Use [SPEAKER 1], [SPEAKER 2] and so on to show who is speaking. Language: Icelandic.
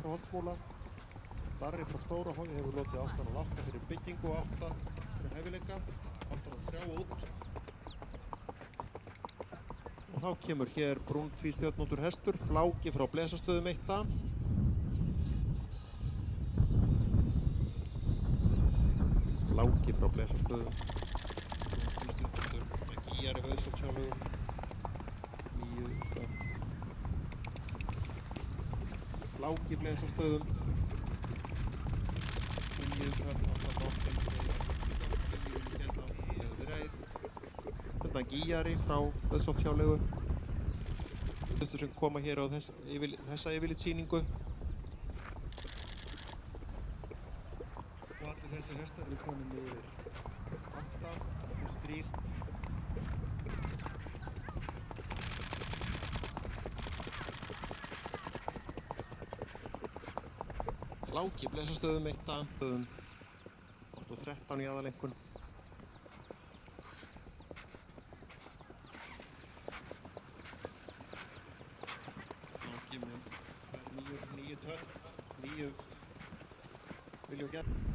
[SPEAKER 1] frá Holtsmúla. Darri frá Stórahóli hefur lotið 808 fyrir byggingu og 8 fyrir hæfileika. 803 út. Og þá kemur hér brún tvístjörnóttur hestur, Fláki frá Blesastöðum 1. Fláki frá Blesastöðum. Brún tvístjörnóttur með gíjar í Vauðsókshjálfum. 9 stöð. Fláki Blesastöðum. 9 stöð, 8 bóttin. 10 í reið. Þetta gíjari frá Vauðsókshjálfum. Sem koma hér á þessa yfirlitssýningu. Og allir þessir hestar eru komin yfir 8, þessi 3. Fláki Blesastöðum 1, 813 í aðalengun. Fláki með 9 töll, 9 vilja og gert.